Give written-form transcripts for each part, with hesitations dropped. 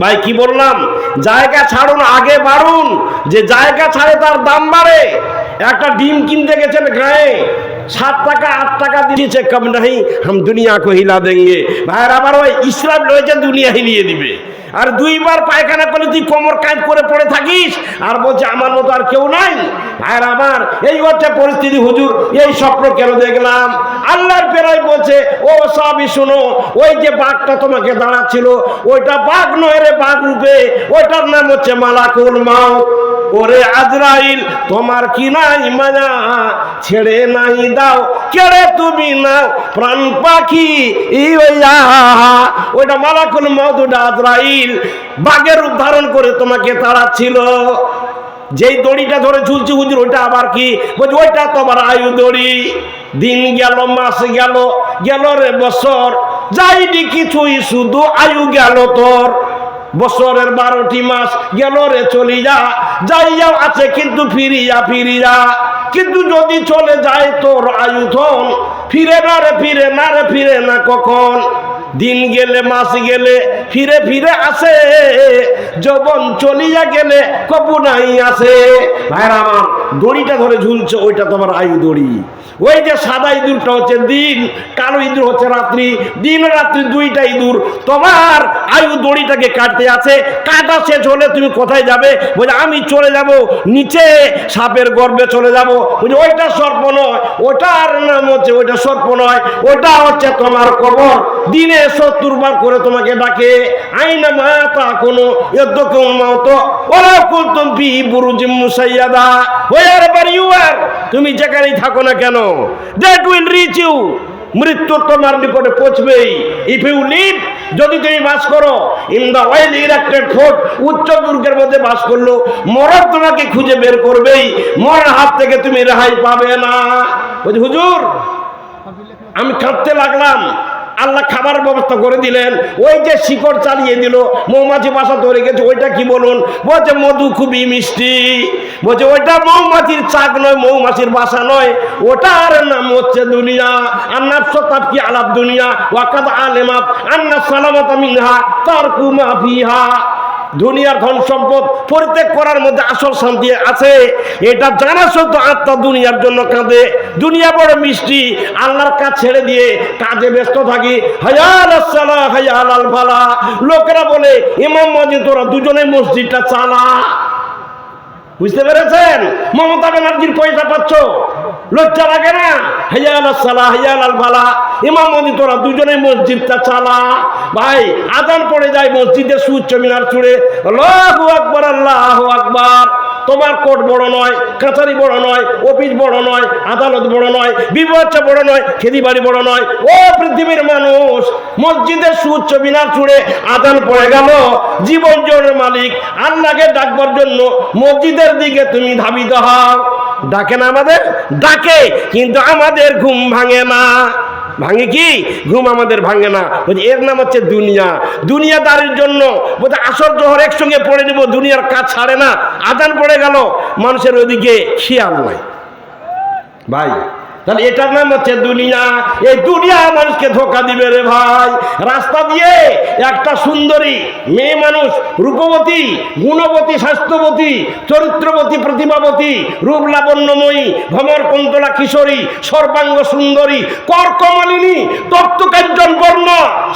ভাই কি বললাম, জায়গা ছাড়ুন, আগে বাড়ুন। যে জায়গা ছাড়ে তার দাম বাড়ে। একটা ডিম কিনতে গেছেন গায়ে, 7 টাকা 8 টাকা দিয়েছে, কম নাহি হাম দুনিয়া কো হিলা দেঙ্গে। ভাইয়ের আবার ওই ইসলাম রয়েছে দুনিয়া হিলিয়ে দিবে। আর 2বার পায়খানা করলে তুই কোমর কাজ করে পড়ে থাকিস আর বলছে আমার মতো আর কেউ নাই। ভাইয়ের আমার এই হচ্ছে পরিস্থিতি। হুজুর এই স্বপ্ন কেন দেখলাম? আল্লাহর প্রেরণায় বলছে, ও সবই শোনো, ওই যে বাঘটা তোমাকে দাঁড়াচ্ছিল ওইটা বাঘ নয় রে, বাঘ রূপে, ওইটার নাম হচ্ছে মালাকুল মাউত। ওরে আজরাইল তোমার কি নাই মায়া, ছেড়ে নাই দাও কেড়ে তুমি নাও প্রাণ পাখি ওইটা মালাকুল মাউত, ওটা আজরাইল বাঘের রূপ ধারণ করে তোমাকে তাড়াচ্ছিল। যেই দড়িটা ধরে ঝুলছি হুজুর ওইটা আবার কি? বলছি ওইটা তোমার আয়ু দড়ি। দিন গেল, মাস গেল, গেল রে বছর, যাইনি কিছুই শুধু আয়ু গেল তোর। বছরের 12টি মাস গেল রে চলিয়া, যাইয়াও আছে কিন্তু ফিরিয়া ফিরিয়া। কিন্তু যদি চলে যায় তোর আয়ুধন, ফিরে না রে, ফিরে না রে, ফিরে না কখন। দিন গেলে মাস গেলে ফিরে ফিরে আসে, যৌবন চলিয়া গেলে কবু নাই আসে। ভাইরা আমার, দড়িটা ধরে ঝুলছে ওইটা তোমার আয়ু দড়ি। ওই যে সাদা ইঁদুরটা হচ্ছে দিন, কালো ইঁদুর হচ্ছে রাত্রি। দিন রাত্রি 2টা ইঁদুর তোমার আয়ু দড়িটাকে কাটতে আছে। কাটা শেষ হলে তুমি কোথায় যাবে? বলে আমি চলে যাব নিচে, সাপের গর্ভে চলে যাব। বলে ওইটা সর্প নয়, ওটার নাম হচ্ছে, ওইটা সর্প নয়, ওটা হচ্ছে তোমার কবর। দিনে 70 বার করে তোমাকে ডাকে, আইনা মাতা কোনো ইয়দ্দকুম মাউত ওয়া কুনতুম ফি বুরুজিম মুসাইয়াদা। হোয়ারএভার ইউ আর, তুমি যেখানেই থাকো না কেন, দ্যাট উইল রিচ ইউ, মৃত্যু তোমার নিকটে পৌঁছবেই। ইফ ইউ লিভ, যদি তুমি বাস করো in the well erected fort, উচ্চ দুর্গের মধ্যে বাস করলো, মরণ তোমাকে খুঁজে বের করবেই, মরার হাত থেকে তুমি রেহাই পাবে না। বলছি হুজুর আমি কাঁদতে লাগলাম। আল্লাহ খাবার ব্যবস্থা করে দিলেন, ওই যে শিকড় চালিয়ে দিল, মৌমাছি বাসা ধরে গেছে, ওইটা কি বলুন? বলছে মধু খুবই মিষ্টি। বলছে ওইটা মৌমাছির চাক নয়, মৌমাছির বাসা নয়, ওটার নাম হচ্ছে দুনিয়া। আন্নাফ সতাব কি আলাপ দুনিয়া ওয়াকাদ আলেমাত আন্না সালামাত মিনহা তারকু মা ফিহা। দুনিয়ার ধন সম্পদ পরিত্যাগ করার মধ্যে আসল শান্তি আছে, এটা জানা সত্ত্বেও আত্মা দুনিয়ার জন্য কাঁদে। দুনিয়া বড় মিষ্টি, আল্লাহর কাজ ছেড়ে দিয়ে কাজে ব্যস্ত থাকি। হায়াল আসসালাহ হায়াল আল ফালা। লোকেরা বলে ইমাম মসজিদ তোরা দুজনে মসজিদটা চালা। বুঝতে পেরেছেন? মমতা ব্যানার্জির পয়সা পাচ্ছ, লজ্জা লাগে না? হায়াল আসসালাহ হায়াল আল ফালা, ইমাম মসজিদ তোরা দুজনে মসজিদটা চালা। ভাই আজান পড়ে যায় মসজিদের সুউচ্চ মিনার চুড়ে, আল্লাহু আকবার আল্লাহু আকবার। তোমার কোর্ট বড় নয়, কাছারি বড় নয়, অফিস বড় নয়, আদালত বড় নয়, বিবাচ্চা বড় নয়, খেতি বাড়ি বড় নয়। ও পৃথিবীর মানুষ, মসজিদের সুউচ্চ মিনার চুড়ে আজান পড়ে গেল, জীবন জোরের মালিক আল্লাহকে ডাকবার জন্য মসজিদের দিকে তুমি ধাবিত হও। ডাকে না আমাদের? ডাকে, কিন্তু আমাদের ঘুম ভাঙে না। ভাঙে কি? ঘুম আমাদের ভাঙে না। বলছে এর নাম হচ্ছে দুনিয়া। দুনিয়াদারির জন্য বলছে আসর জোহর একসঙ্গে পড়ে নেব, দুনিয়ার কাজ ছাড়ে না। আজান পড়ে গেল, মানুষের ওইদিকে খেয়াল নাই। ভাই তাহলে এটার নাম হচ্ছে দুনিয়া। এই দুনিয়া মানুষকে ধোকা দিবে রে ভাই। রাস্তা দিয়ে একটা সুন্দরী মেয়ে মানুষ, রূপবতী, গুণবতী, স্বাস্থ্যবতী, চরিত্রবতী, প্রতিভাবতী, রূপ লাবণ্যময়ী, ভ্রমর কুন্তলা কিশোরী, সর্বাঙ্গ সুন্দরী, কর্কমালিনী, তপ্তকাঞ্চন বর্ণ,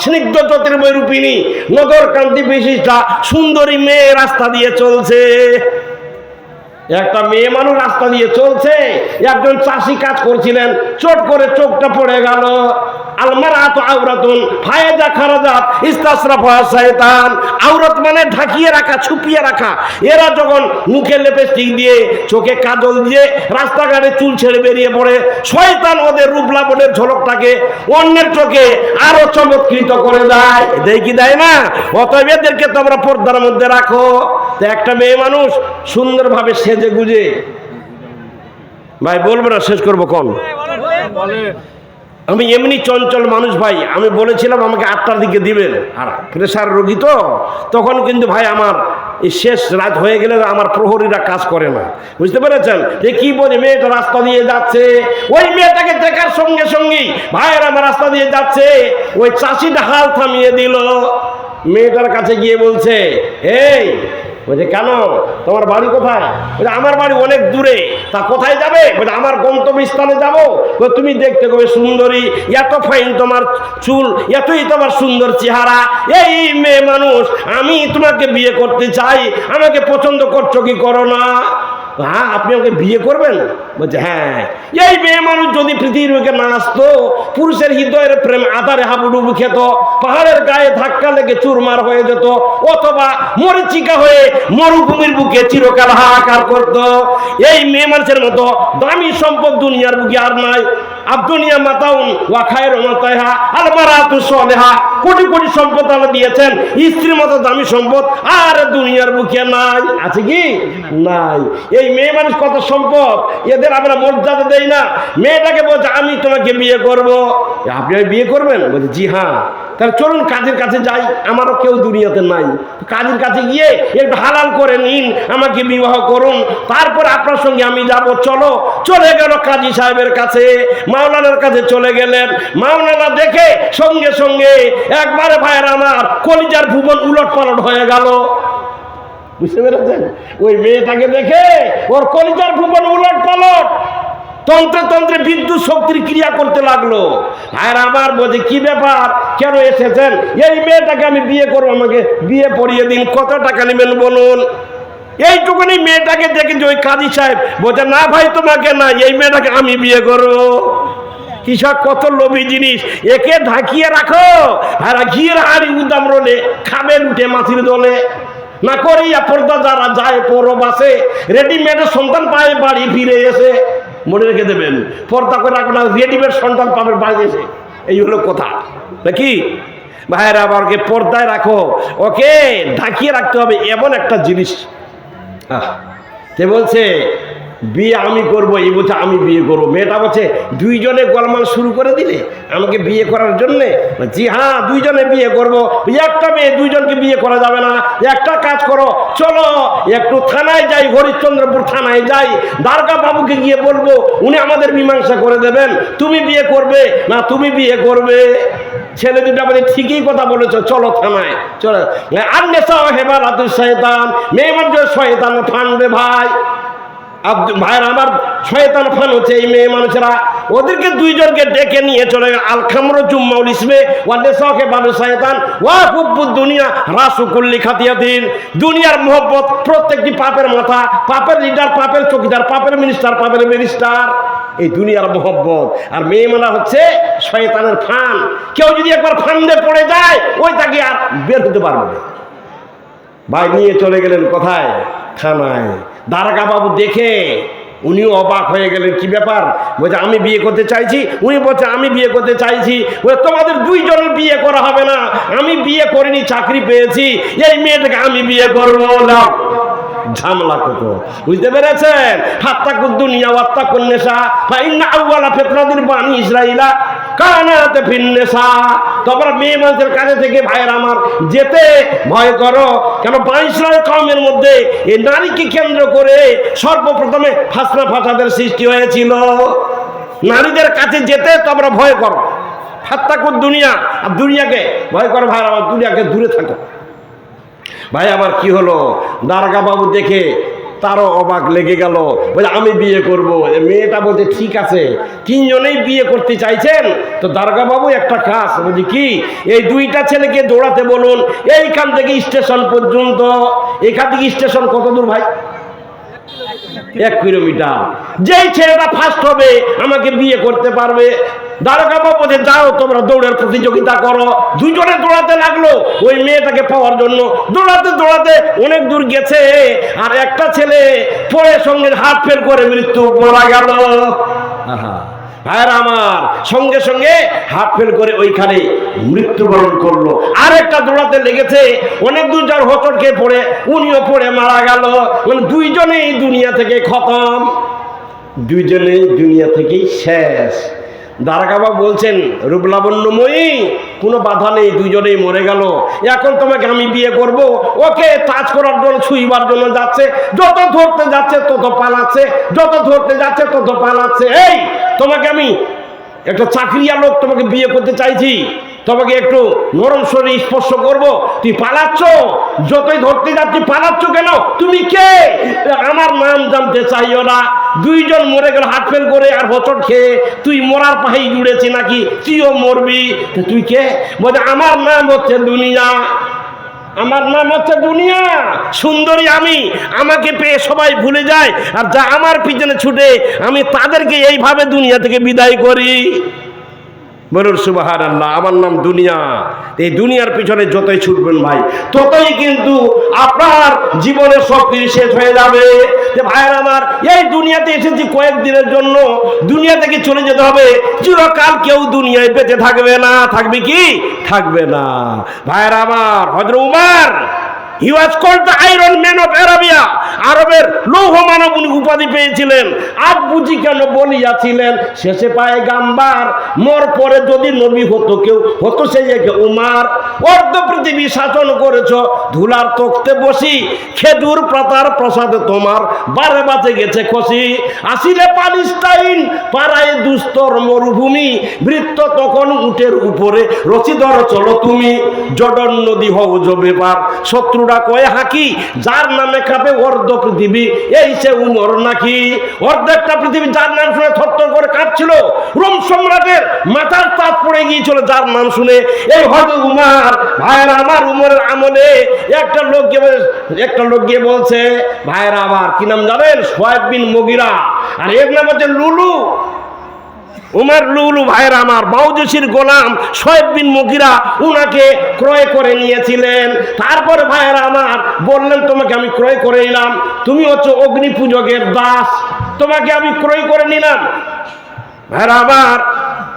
স্নিগ্ধ জ্যোতির্ময় রূপিণী, নগর কান্তি বিশিষ্টা সুন্দরী মেয়ে রাস্তা দিয়ে চলছে। একটা মেয়ে মানুষ রাস্তা দিয়ে চলছে, একজন চাষি কাজ করছিলেন, চোট করে চোখটা পড়ে গেল। আলমারাত আওরাতুন ফায়দা খারাজাত ইস্তাসরাফা শয়তান। আওরাত মানে ঢাকিয়ে রাখা, ছুপিয়ে রাখা। এরা যখন মুখে লিপস্টিক দিয়ে, চোখে কাজল দিয়ে রাস্তাঘাটে চুল ছেড়ে বেরিয়ে পড়ে, শয়তান ওদের রূপ লাবণের ঝলকটাকে অন্যের চোখে আরো চমৎকৃত করে দেয়। দেয় কি দেয় না? অতএব এদেরকে তোমরা পর্দার মধ্যে রাখো। তো একটা মেয়ে মানুষ সুন্দরভাবে সেজে গুজে, ভাই বলবো না, শেষ করবো কোন? আমি এমনি চঞ্চল মানুষ ভাই। আমি বলেছিলাম আমাকে 8টার দিকে দিবেন, আর প্রেশার রোগী তো, তখন কিন্তু ভাই আমার এই শেষ রাত হয়ে গেলে আমার প্রহরীরা কাজ করে না। বুঝতে পেরেছেন? যে কি বলে মেয়েটা রাস্তা দিয়ে যাচ্ছে, ওই মেয়েটাকে দেখার সঙ্গে সঙ্গেই ভাইয়ের আমার রাস্তা দিয়ে যাচ্ছে, ওই চাষিটা হাল থামিয়ে দিল। মেয়েটার কাছে গিয়ে বলছে, এই বলছে কেন, তোমার বাড়ি কোথায়? বলছে আমার বাড়ি অনেক দূরে। তা কোথায় যাবে? বলছে আমার গন্তব্যস্থানে যাবো। তুমি দেখতে খুবই সুন্দরী, এত ফাইন তোমার চুল, এতই তোমার সুন্দর চেহারা, এই মেয়ে মানুষ, আমি তোমাকে বিয়ে করতে চাই, আমাকে পছন্দ করছো কি করো না? হ্যাঁ, আপনি আমাকে বিয়ে করবেন? বলছে হ্যাঁ। এই মেয়ে মানুষ যদি পৃথিবীর বুকে না আসতো, পুরুষের হৃদয়ের প্রেম আধারে হাবুডুবু খেত, পাহাড়ের গায়ে ধাক্কা লেগে চুরমার হয়ে যেত, অথবা মরিচিকা হয়ে মরুভূমির বুকে চিরকাল হাহাকার করত। এই মেয়ে মানুষের মতো দামি সম্পদ দুনিয়ার বুকে আর নাই। আব্দুনিয়া মাতাউন ওয়া খায়রু মাতাইহা আল মারাতু সালেহা। কোটি কোটি সম্পদ আল্লাহ দিয়েছেন, স্ত্রীর মতো দামি সম্পদ আর দুনিয়ার বুকে নাই। আছে কি? নাই। এই মেয়ে মানুষ কত সম্পদ, এদের আমরা মর্যাদা দেই না। মেয়েটাকে বলছে আমি তোমাকে বিয়ে করব। আপনি বিয়ে করবেন? বলছে জি হ্যাঁ। তাহলে চলুন কাজের কাছে যাই, আমারও কেউ দুনিয়াতে নাই, কাজের কাছে গিয়ে একটু হালাল করে নিন, আমাকে বিবাহ করুন, তারপর আপনার সঙ্গে আমি যাব। চলো। চলে গেল কাজী সাহেবের কাছে, মাওলানার কাছে চলে গেলেন। মাওলানা দেখে সঙ্গে সঙ্গে একবারে ভাইয়ের আমার কলিজার ভুবন উলট পালট হয়ে গেল। বুঝতে পেরেছেন? ওই মেয়েটাকে দেখে ওর কলিজার ভুবন উলট পালট, তন্ত্রে তন্ত্রে বিদ্যুৎ শক্তির ক্রিয়া করতে লাগলো। আর আমার বলছে কি ব্যাপার, কেন এসেছেন? এই মেয়েটাকে আমি বিয়ে করবো, আমাকে বিয়ে পড়িয়ে দিন। কত টাকা নেবেন বলুন? এইটুকুনি মেয়েটাকে দেখে যে ওই কাজী সাহেব বলছে না ভাই তোমাকে না, এই মেয়েটাকে আমি বিয়ে করবো। কিসব কত লোভী জিনিস, একে ঢাকিয়ে রাখো আর ঘিয়ের হাড়ি উদাম রোলে খাবে উঠে মাছির দলে। না করিয়া পর্দা যারা যায় পরবাসে, রেডিমেডের সন্তান পায় বাড়ি ফিরে এসে। মনে রেখে দেবেন, পর্দা করে রাখবেন, রেডিমেড সন্তান পাবে বাড়ি এসে। এই হলো কথা নাকি ভাইয়েরা? আবারকে পর্দায় রাখো, ওকে ঢাকিয়ে রাখতে হবে, এমন একটা জিনিস। তে বলছে বিয়ে আমি করবো, এই বলছে আমি বিয়ে করবো। মেয়েটা বলছে দুইজনে গোলমাল শুরু করে দিলে আমাকে বিয়ে করার জন্যে? জি হ্যাঁ, দুইজনে বিয়ে করবো। একটা মেয়ে দুইজনকে বিয়ে করা যাবে না। একটা কাজ করো, চলো একটু থানায় যাই, হরিশ্চন্দ্রপুর থানায় যাই, দারোগা বাবুকে গিয়ে বলবো, উনি আমাদের মীমাংসা করে দেবেন। তুমি বিয়ে করবে না তুমি বিয়ে করবে? ছেলে দুটা বলে ঠিকই কথা বলেছ, চলো থানায়। চলো। আর নেশা হেবার আতুর শয়তান, মেয়ে মানুষ শয়তান ফানবে ভাই। ভাইয়ের আমার শয়তান ফান হচ্ছে এই মেয়ে মানুষেরা। ওদেরকে দুইজনকে ডেকে নিয়ে চলে গেল। আল খামরু জুম্মাউল ইসমে ওয়া নেশাকে বাবু শয়তান ওয়া হুব্বুদ দুনিয়া রাসু কুল্লি খাতিয়াতিন। দুনিয়ার মোহব্বত প্রত্যেকটি পাপের মাথা, পাপের লিডার, পাপের চৌকিদার, পাপের মিনিস্টার, পাপের মিনিস্টার। এই দুনিয়ার মোহব্বত আর মেয়ে মানা হচ্ছে শয়তানের ফান। কেউ যদি একবার ফান্দে পড়ে যায়, ওই তাকে আর বের হতে পারবে না। ভাই নিয়ে চলে গেলেন কোথায়? থানায়। দারোগা বাবু দেখে উনিও অবাক হয়ে গেলেন, কি ব্যাপার? বলছে আমি বিয়ে করতে চাইছি। উনি বলছে আমি বিয়ে করতে চাইছি। বলে তোমাদের দুইজনের বিয়ে করা হবে না, আমি বিয়ে করিনি, চাকরি পেয়েছি, এই মেয়েটাকে আমি বিয়ে করবো না। ঝামেলা কত, বুঝতে পেরেছেন? ফাত্তাকুদ দুনিয়া ওয়াত্তাকুন নিসা ফাইন্না আউওয়ালা ফিতনাতিল বানি ইসরাঈলা কানাত ফিন নিসা। তোমরা মেয়ে মানুষের কাছে থেকে ভাইয়ের আমার যেতে ভয় করো, কেন বানি ইসরাঈল কওমের মধ্যে এই নারীকে কেন্দ্র করে সর্বপ্রথমে ফাসনা ফাসাদের সৃষ্টি হয়েছিল। নারীদের কাছে যেতে তোমরা ভয় করো। ফাত্তাকুদ দুনিয়া, আর দুনিয়াকে ভয় করো ভাইয়ের আমার, দুনিয়াকে দূরে থাকো। ভাই আমার কি হলো, দারোগা বাবু দেখে তারও অবাক লেগে গেল। বলে আমি বিয়ে করব। মেয়েটা বলছে ঠিক আছে, তিনজনেই বিয়ে করতে চাইছেন তো দারোগা বাবু একটা কাজ, বলছি কি, এই দুইটা ছেলেকে দৌড়াতে বলুন এইখান থেকে স্টেশন পর্যন্ত। এখান থেকে স্টেশন কত দূর ভাই? 1 কিলোমিটার। যেই ছেলেটা ফার্স্ট হবে আমাকে বিয়ে করতে পারবে। দারোগা বাবু যাও তোমরা দৌড়ের প্রতিযোগিতা করো। দুজনে দৌড়াতে লাগলো ওই মেয়েটাকে পাওয়ার জন্য। দৌড়াতে দৌড়াতে অনেক দূর গেছে, আর একটা ছেলে পরে সঙ্গে হাত ফেল করে মৃত্যু মারা গেল। ভাইয়েরা আমার সঙ্গে সঙ্গে হাত ফেল করে ওইখানে মৃত্যুবরণ করলো। আর একটা দৌড়াতে লেগেছে, অনেক দূর যার হোঁচট খেয়ে পড়ে উনিও পড়ে মারা গেল। মানে দুইজনেই দুনিয়া থেকে খতম, দুইজনেই দুনিয়া থেকেই শেষ। দারোগা বাবু বলছেন রূপলাবণ্যময়ী, কোনো বাধা নেই, দুইজনেই মরে গেল। এখন তোমাকে আমি বিয়ে করব। ওকে টাচ করার জন্য, ছুঁইবার জন্য যাচ্ছে, যত ধরতে যাচ্ছে তত পালাচ্ছে, যত ধরতে যাচ্ছে তত পালাচ্ছে। এই তোমাকে আমি একটা চাকরিয়া লোক তোমাকে বিয়ে করতে চাইছি, তোমাকে একটু নরম শরীর স্পর্শ করব, তুই পালাচ্ছ, যতই ধরতে যাচ্ছি পালাচ্ছ কেন? তুমি কে? আমার নাম জানতে চাইও না। দুইজন মরে গেল হাত ফেল করে আর হোঁচট খেয়ে, তুই মরার পাহাই জুড়েছি নাকি? তুইও মরবি। তুই কে? বলে আমার নাম হচ্ছে দুনিয়া, আমার নাম হচ্ছে দুনিয়া। সুন্দরী আমি, আমাকে পেয়ে সবাই ভুলে যায়, আর যা আমার পিছনে ছুটে আমি তাদেরকে এইভাবে দুনিয়া থেকে বিদায় করি। বলুন সুবহানাল্লাহ। আমার নাম দুনিয়া। এই দুনিয়ার পিছনে যতই ছুটবেন ভাই, ততই কিন্তু আপনার জীবনের সব কিছু শেষ হয়ে যাবে। যে ভাইয়ের আমার, এই দুনিয়াতে এসেছি কয়েকদিনের জন্য, দুনিয়া থেকে চলে যেতে হবে। চিরকাল কেউ দুনিয়ায় বেঁচে থাকবে না। থাকবে কি? থাকবে না। ভাইয়ের আমার, হযরত Umar, he was called the iron man of Arabia, আরবের লৌহ মানব উনি উপাধি পেয়েছিলেন। আজ বুঝি কেন বলিয়াছিলেন, শেষে পায়ে গাম্বার, মোর পরে যদি নবী হতো কেউ, হতো সেই একে উমার। অর্ধ পৃথিবী শাসন করেছ, ধুলার তখতে বসি, খেজুর পাতার প্রসাদে তোমার বারে বাঁচে গেছে খসি। আসিলে পালিস্তাইন পাড়ায় দুস্তর মরুভূমি, বৃত্ত তখন উটের উপরে, রচিদর চলো তুমি। জর্ডন নদী হও জবে পার, শত্রুরা কয়ে হাকি, যার নামে কাঁপে অর্ধ পৃথিবী, এই সে উমর নাকি? অর্ধেকটা পৃথিবী যার নাম শুনে থরথর করে কাঁপছিল। রোম সম্রাটের মাথার তাপ পড়ে গিয়েছিল যার নাম শুনে, এই হযরত উমর। ভাইরা আমার, উমরের আমলে একটা লোক গিয়ে বলছে, ভাইরা আমার, কি নাম জানেন? সোয়েব বিন মুগিরা, আর এর নাম হচ্ছে লুলু। উমর লুলু। ভাইয়ের আমার, বাউজসির গোলাম সোয়েব বিন মুগিরা উনাকে ক্রয় করে নিয়েছিলেন। তারপরে ভাইয়ের আমার বললেন, তোমাকে আমি ক্রয় করে নিলাম, তুমি হচ্ছে অগ্নি পূজকের দাস, তোমাকে আমি ক্রয় করে নিলাম। ভাইয়ের আমার,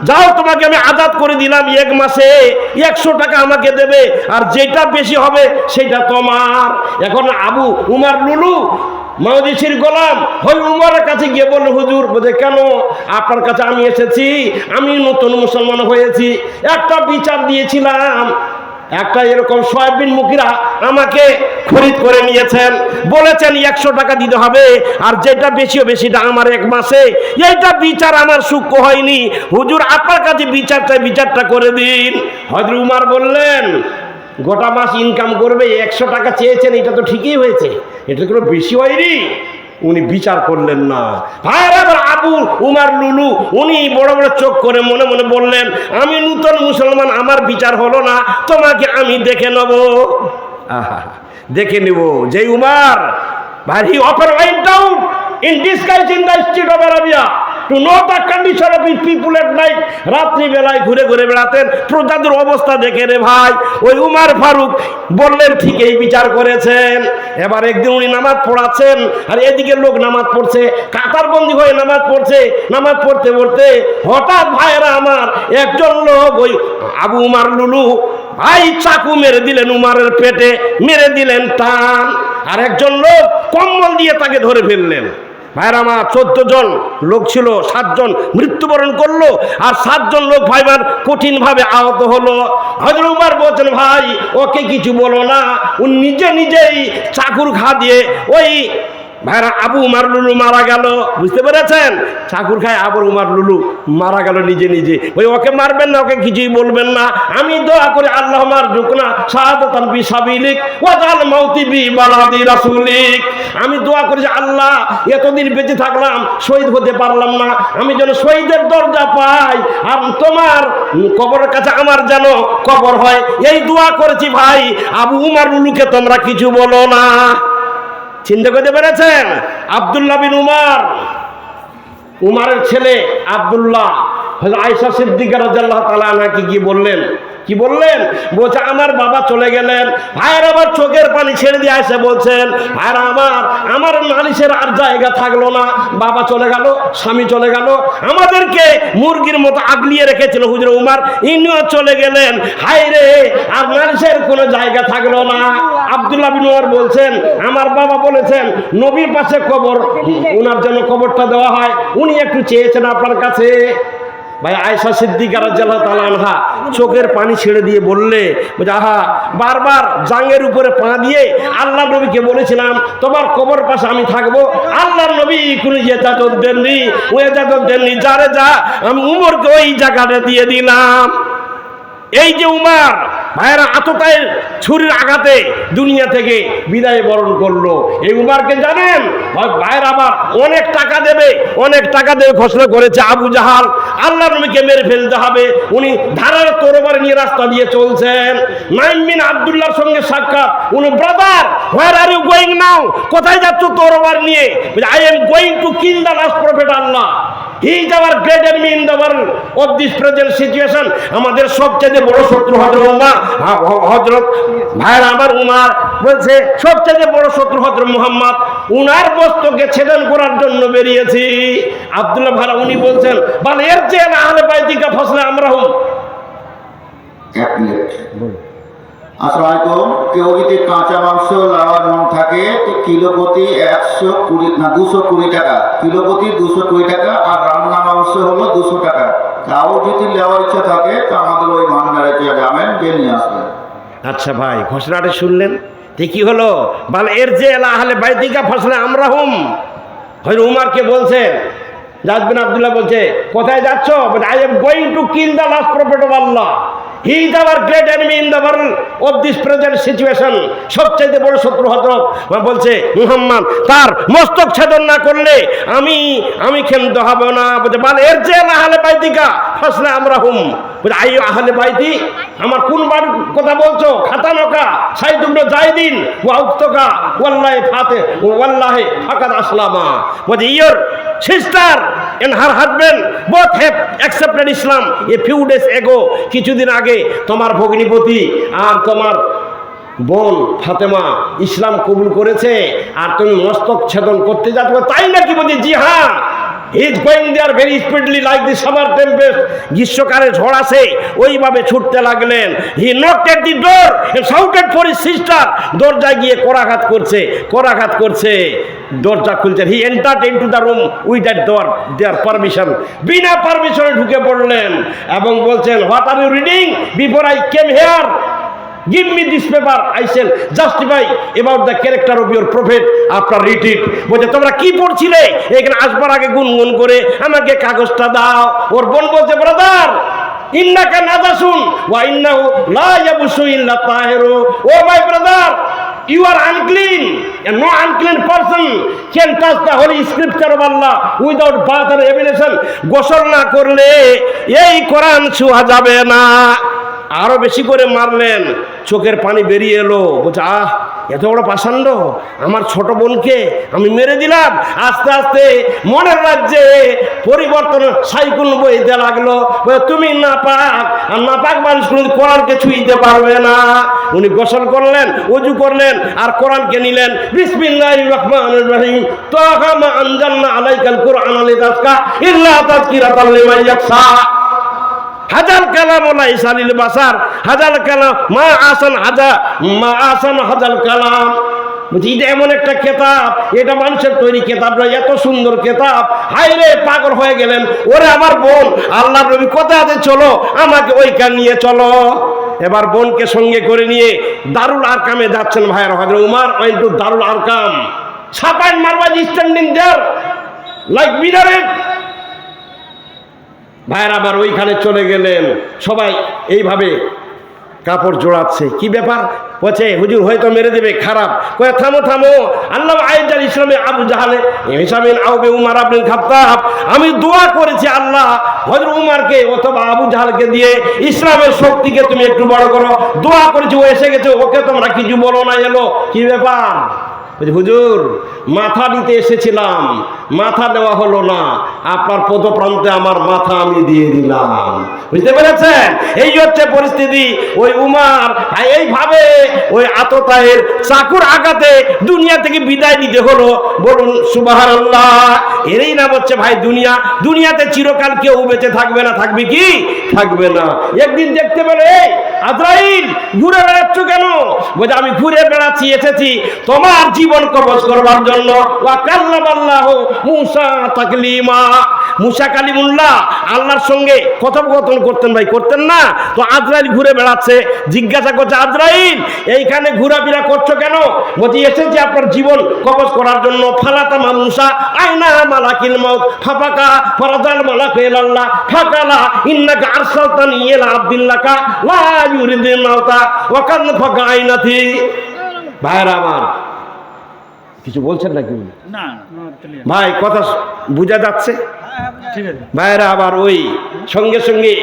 যাও, তোমাকে আমি আজাদ করে দিলাম, 1 মাসে 100 টাকা আমাকে দেবে, আর যেটা বেশি হবে সেটা তোমার। এখন আবু উমর লুলু মাউজিসির গোলাম ওই উমরের কাছে গিয়ে বলল, হুজুর, বলে কেন আপনার কাছে আমি এসেছি? আমি নতুন মুসলমান হয়েছি, একটা বিচার দিয়েছিলাম, একটা এরকম সোয়েব বিন মুগিরা আমাকে খরিদ করে নিয়েছেন, বলেছেন 100 টাকা দিতে হবে, আর যেটা বেশিটা আমার 1 মাসে। এইটা বিচার আমার সূক্ষ্ম হয়নি, হুজুর আপনার কাছে বিচারটা করে দিন। হযরত উমর বললেন, গোটা মাস ইনকাম করবে, 100 টাকা চেয়েছেন, এটা তো ঠিকই হয়েছে, এটা কোনো বেশি হয়নি। উনি বিচার করলেন না। ভাইরা, আবু উমর লুলু উনি বড় বড় চোখ করে মনে মনে বললেন, আমি নূতন মুসলমান, আমার বিচার হলো না, তোমাকে আমি দেখে নেব। দেখে নেব। যে উমর, ভাই, he often went down in disguise in the street of Arabia to know the condition of his people at night. রাত্রি বেলায় ঘুরে ঘুরে বেড়াতেন প্রজাদের অবস্থা দেখে। রে ভাই, ওই উমর ফারুক বললেন, ঠিক এই বিচার করেছেন। এবার একদিন উনি নামাজ পড়াচ্ছেন, আর এদিকে লোক নামাজ পড়ছে, কাতারবন্দি হয়ে নামাজ পড়ছে। নামাজ পড়তে পড়তে হঠাৎ ভাইয়েরা আমার, একজন লোক ওই আবু উমর লুলু ভাই চাকু মেরে দিলেন উমারের পেটে, মেরে দিলেন টান, আর একজন লোক কম্বল দিয়ে তাকে ধরে ফেললেন। ভাইরা আমার, 14 জন লোক ছিল, 7 জন মৃত্যুবরণ করলো, আর 7 জন লোক ভাইবার কঠিন ভাবে আহত হলো। হযরত উমর বলছেন, ভাই ওকে কিছু বলো না, ও নিজেই চাকুর ঘা দিয়ে ওই ভাইরা আবু উমর লুলু মারা গেল। বুঝতে পেরেছেন? চাকুর খায় আবু উমর লুলু মারা গেল নিজে। ওই ওকে মারবেন না, ওকে কিছুই বলবেন না। আমি দোয়া করি, আল্লাহ মারজুকনা শাহাদাতান ফি সাবিলিক ওয়া জাল মাউতি বি বালাদি রাসূলিক। আমি দোয়া করি যে আল্লাহ, এতদিন বেঁচে থাকলাম, শহীদ হতে পারলাম না, আমি যেন শহীদের দরজা পাই, আর তোমার কবরের কাছে আমার যেন কবর হয়, এই দোয়া করেছি। ভাই, আবু উমর লুলুকে তোমরা কিছু বলো না। চিন্তা করতে পেরেছেন? আব্দুল্লাহ বিন উমর, উমরের ছেলে আব্দুল্লাহ, আয়েশা সিদ্দিকা রাদিয়াল্লাহু তাআলা আনহাকে কি বললেন? বলছে, আমার বাবা চলে গেলেন। ভাইয়ের আবার চোখের পানি ছেড়ে দিয়ে আসে বলছেন, ভাইয়েরা আমার নালিশের আর জায়গা থাকলো না, বাবা চলে গেল, স্বামী চলে গেল, আমাদেরকে মুরগির মতো আগলিয়ে রেখেছিল হুজুর উমর, ইনিও চলে গেলেন, হায় রে, আর নালিশের কোনো জায়গা থাকলো না। আব্দুল্লাহ বিন উমর বলছেন, আমার বাবা বলেছেন নবীর পাশে কবর, উনার জন্য কবরটা দেওয়া হয়, উনি একটু চেয়েছেন আপনার কাছে। ভাই, আয়েশা সিদ্দিকা রাদিয়াল্লাহু তাআলা আনহা চোখের পানি ছেড়ে দিয়ে বললে, আহা, বারবার জাঙ্গের উপরে পা দিয়ে আল্লাহর নবীকে বলেছিলাম তোমার কবর পাশে আমি থাকবো, আল্লাহর নবী কোনো ইজাজত দেননি, যারে যা, আমি উমরকে ওই জায়গাটা দিয়ে দিলাম। এই যে উমার ভাইয়েরা আততায় ছুরির আঘাতে দুনিয়া থেকে বিদায় বরণ করলো। এই উমারকে জানেন ভাইয়ের আবার অনেক টাকা দেবে ঘোষণা করেছে আবু জাহাল। আল্লাহ নবীকে মেরে ফেলতে হবে। উনি ধারার তরবারি নিয়ে রাস্তা দিয়ে চলছেন। নাইম বিন আব্দুল্লাহর সঙ্গে সাক্ষাৎ। উনি brother where are you going now, কোথায় যাচ্ছ তরবারি নিয়ে? I am going to kill the last prophet Allah. He is our great enemy in the world of this present situation. আমাদের সবচেয়ে বড় শত্রু হযরত ভাইরা আমার উমার বলছে সবচেয়ে বড় শত্রু হযরত মুহাম্মদ। উনার বস্ত্রকে ছেদন করার জন্য বেরিয়েছি। আব্দুল্লাহ ভাইরা উনি বলছেন বল এর যে আহলে বাইতিকা ফসলে আমরা হুম। এক মিনিট। আসসালামু আলাইকুম। কেউ যদি কাঁচা মাংস লাওয়ার মন থাকে তো কিলো প্রতি 220 টাকা, কিলো প্রতি 220 টাকা, আর রান্না মাংস হলো 200 টাকা। তাও যদি নেওয়ার ইচ্ছা থাকে তো আমাদের ওই ভান্ডারে যাবেন, গিয়ে নিয়ে আসবেন। আচ্ছা ভাই, ঘোষণাটা শুনলেন? কি হলো? বল এর যে আহলে বাইতিকা ফসলে আমরা হুম। হযরত উমারকে বলছেন, জায়েদ বিন আব্দুল্লাহ বলছে কোথায় যাচ্ছ? I am going to kill the last prophet of Allah. He is our great enemy in the world of this present situation. সবচেয়ে বড় শত্রু হযরত বলছে মুহাম্মদ, তার মস্তক ছেদন না করলে আমি ক্ষান্ত হব না। বলছে বল এর যে আহলে বাইতিকা ফসলে আমরা হুম। বলছে আই আহলে বাইতি, আমার কোন বাড়ির কথা বলছো? খাতানকা সাইদ ইবনে জাইদিন ওয়া উক্তকা ওয়াল্লাহি ফাকাদ আসলামা। বলছে your sister and her husband both have accepted Islam a few days ago. কিছুদিন আগে তোমার ভগ্নিপতি আর তোমার বোন ফাতেমা ইসলাম কবুল করেছে, আর তুমি মস্তক ছেদন করতে যাচ্ছ, তাই নাকি? বলছি জি হ্যাঁ। He is going there very speedily like the summer tempest. গ্রীষ্মকালে ঝড় আসে ওইভাবে ছুটতে লাগলেন। He knocked at the door and shouted for his sister. দরজায় গিয়ে করাঘাত করছে, দরজা খুলছে। He entered into the room without their permission. বিনা পারমিশনে ঢুকে পড়লেন এবং বলছেন what are you reading before I came here? Give me this paper, I shall justify about the character of your prophet after read it. বলছে তোমরা কি পড়ছিলে? এখানে আসবার আগে গুনগুন করে আমাকে কাগজটা দাও। ওর বোন বলছে ব্রাদার ইন্নাকা নাজাসুন ওয়া ইন্নাহু লা ইয়াবুসু ইল্লা তাহিরু। O my brother, you are unclean and no unclean person can touch the holy scripture of Allah without bath or ablution. গোসল না করলে এই কোরআন ছোঁয়া যাবে না। আরো বেশি করে মারলেন, চোখের পানি বেরিয়ে এলো। বলছে এত বড় পাষণ্ড, আমার ছোট বোনকে আমি মেরে দিলাম। আস্তে আস্তে মনের রাজ্যে পরিবর্তন সাইকেল বইতে লাগলো। তুমি নাপাক, আর নাপাক মানুষ কোরআনকে ছুঁইতে পারবে না। উনি গোসল করলেন, ওযু করলেন, আর কোরআনকে নিলেন। বিসমিল্লাহির রহমানির রহিম। তাহা মা আনজালনা আলাইকাল কুরআনা লিতাসকা ইল্লা তাযকিরাতাল লিমান ইয়াখশা। হাজার কালাম লাইসালিল বাসার, হাজার কালাম মা আসান হাজার কালাম। এটা এমন একটা কেতাব, এটা মানুষের তৈরি কেতাব নয়, এত সুন্দর কেতাব। হাইরে পাগল হয়ে গেলেন। ওরে আমার বোন, আল্লাহর নবী কোথায় আছে, চলো আমাকে ওইখান নিয়ে চলো। এবার বোনকে সঙ্গে করে নিয়ে দারুল আরকামে যাচ্ছেন ভাইয়ের। হযরত Umar went to Darul Arqam. সাপাইন মারওয়াজ স্ট্যান্ডিং দেয়ার লাইক মিনারেট। ভাইয়ের আবার ওইখানে চলে গেলেন। সবাই এইভাবে কাপড় জোড়াচ্ছে। কি ব্যাপার? বলছে হুজুর হয়তো মেরে দেবে, খারাপ। কয়ে থামো। আল্লাহ আইজাল ইসলামে আবু জাহালে ইসলামিন আউবে উমার আবনে খাত্তাব, আমি দোয়া করেছি আল্লাহ হযরত উমারকে অথবা আবু জাহালকে দিয়ে ইসলামের শক্তিকে তুমি একটু বড় করো। দোয়া করেছি, ও এসে গেছে, ওকে তোমরা কিছু বলো না। এলো কি ব্যাপার? হুজুর মাথা নিতে এসেছিলাম, মাথা দেওয়া হলো না, আপনার পদপ্রান্তে আমার মাথা আমি দিয়ে দিলাম। বুঝতে পেরেছেন? এই হচ্ছে পরিস্থিতি। ওই উমার এইভাবে ওই আততায়ের চাকুর আঘাতে দুনিয়া থেকে বিদায় নিতে হলো। বলুন সুবহানাল্লাহ। এরই নাম হচ্ছে ভাই দুনিয়া। দুনিয়াতে চিরকাল কেউ বেঁচে থাকবে না। থাকবে কি? থাকবে না। একদিন দেখতে পেলে আজরাইল ঘুরে বেড়াচ্ছ কেন? বলছে আমি ঘুরে বেড়াচ্ছি, এসেছি তোমার জীবন কবজ করবার জন্য। ওয়া কাল্লামাল্লাহু মূসা তাকলিমা। মূসা কালিমুল্লাহ আল্লাহর সঙ্গে কথোপকথন করতেন ভাই, করতেন না? তো আজরাইল ঘুরে বেড়াচ্ছে, জিজ্ঞাসা করছে আজরাইল এইখানে ঘোরাফেরা করছো কেন? বলছি এসেছি আপনার জীবন কবজ করার জন্য। ফালাতামা মূসা আইনা মালাকিল মাউত ফাফাকা ফারাজাল মালাকু ইলাল্লাহ ফাকালা ইন্নাকা আরসালতানি ইলা আব্দিল্লাকা লা ইউরিদুল মাউতা ওয়া কান ফাকা আইনাতি। ভাইরা আমার, কিছু বলছেন নাকি? না ভাই কথা বোঝা যাচ্ছে? ঠিক আছে ভাইরা আবার ওই সঙ্গে সঙ্গে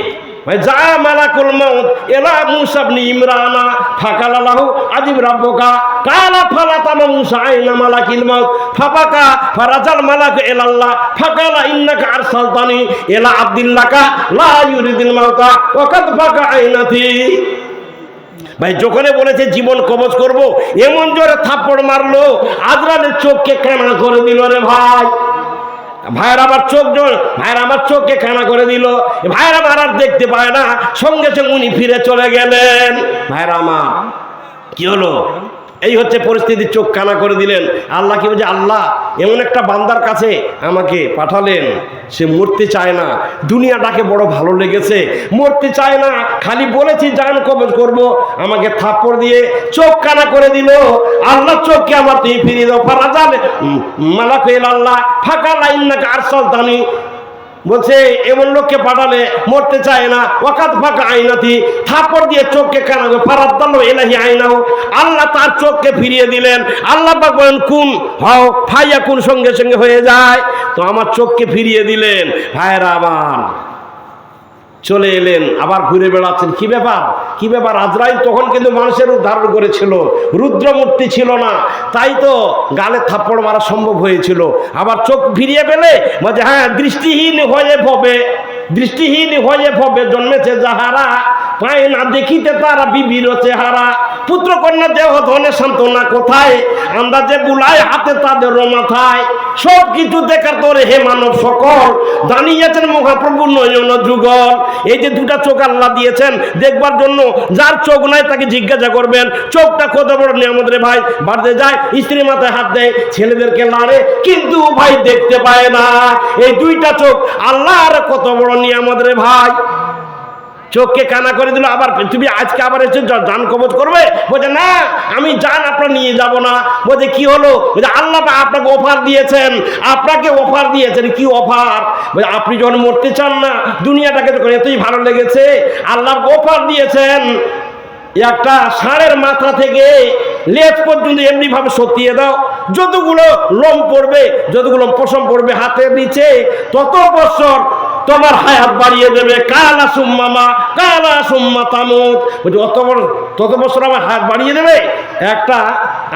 ভাই যা মালাকুল মাউত এলা মূসা ইবনে ইমরানা ফাকালা লাহু আদিব রাব্বুকা কালা ফালাতামা মূসা আইনা মালাকিল মাউত ফাফাকা ফারাজাল মালাকু ইলাল্লাহ ফাকালা ইন্নাকা আরসালতানি ইলা আব্দিল্লাকা লা ইউরিদুল মাউতা ওয়া কাদ ফাকা আইনাতি। ভাই যখনে বলেছে জীবন কবজ করব, এমন জোরে থাপ্পড় মারলো আজরাইলের চোখকে কানা করে দিল রে ভাই। ভাইরা আমার চোখকে কানা করে দিল। ভাইরা আমার আর দেখতে পায় না, সঙ্গে সঙ্গে উনি ফিরে চলে গেলেন। ভাইরা আমার কি হলো? এই হচ্ছে পরিস্থিতি, চোখ কানা করে দিলেন। আল্লাহ কি বলছে? আল্লাহ এমন একটা বান্দার কাছে আমাকে পাঠালেন, সে মরতে চায় না, দুনিয়াটাকে বড় ভালো লেগেছে, মরতে চায় না, খালি বলেছি জান কবজ করব, আমাকে থাপ্পড় দিয়ে চোখ কানা করে দিল। আল্লাহ চোখকে আমার তুই ফিরিয়ে দাও। ফারাজাল মালাকু ইলাল্লাহ ফাকালা ইন্নাকা আরসালতানি। বলছে এমন লোককে পাঠালে মরতে চায় না। ওয়াকাত ফাকা আইনাতি, থাপ্পড় দিয়ে চোখকে কানা করে ফারাদ্দাল্লাহু ইলাইহি আইনাহু, আল্লাহ তার চোখকে ফিরিয়ে দিলেন। আল্লাহ পাক বলেন কুন হও ফায়াকুন, সঙ্গে সঙ্গে হয়ে যায়। তো আমার চোখকে ফিরিয়ে দিলেন। ভাইরা আবার চলে এলেন, আবার ঘুরে বেড়াচ্ছেন। কি ব্যাপার? আজরাইল তখন কিন্তু মানুষের রূপ ধারণ করেছিল, রুদ্রমূর্তি ছিল না, তাই তো গালে থাপ্পড় মারা সম্ভব হয়েছিল। আবার চোখ ফিরিয়ে পেলে বলছে হ্যাঁ, দৃষ্টিহীন হয়ে ভবে জন্মেছে যাহারা, পায় না দেখিতে তারা বিবির চেহারা। পুত্র কন্যা দেহ ধনে সান্ত্বনা কোথায়, আন্দাজে বুলায় হাতে তাদের মাথায়। সব কিছু দেখার তোরে হে মানব সকল, জানিয়েছেন মহাপ্রভু নয়ন যুগল। এই যে দুটা চোখ আল্লাহ দিয়েছেন দেখবার জন্য, যার চোখ নাই তাকে জিজ্ঞাসা করবেন চোখটা কত বড় নিয়ামত রে ভাই। বাড়তে যায়, স্ত্রী মাথায় হাত দেয়, ছেলেদেরকে লাড়ে, কিন্তু ভাই দেখতে পায় না। এই দুইটা চোখ আল্লাহর কত বড় নিয়ামত রে ভাই। চোখকে কানা করে দিল। আবার তুমি আজকে আবার এসে জান কবজ করবে? বলছে না, আমি জান আপনার নিয়ে যাব না। বলছে কি হলো? বলছে আল্লাহ আপনাকে অফার দিয়েছেন। কি অফার? বলছে আপনি যখন মরতে চান না, দুনিয়াটাকে যখন এতই ভালো লেগেছে, আল্লাহ অফার দিয়েছেন একটা ষাঁড়ের মাথা থেকে লেজ পর্যন্ত এমনি ভাবে সতিয়ে দাও, যতগুলো লোম পড়বে, যতগুলো পশম পড়বে হাতের নিচে, তত বছর তোমার হায়াত বাড়িয়ে দেবে। কালা সুম্মা তামুত। বলছি তত বছর আমার হায়াত বাড়িয়ে দেবে। একটা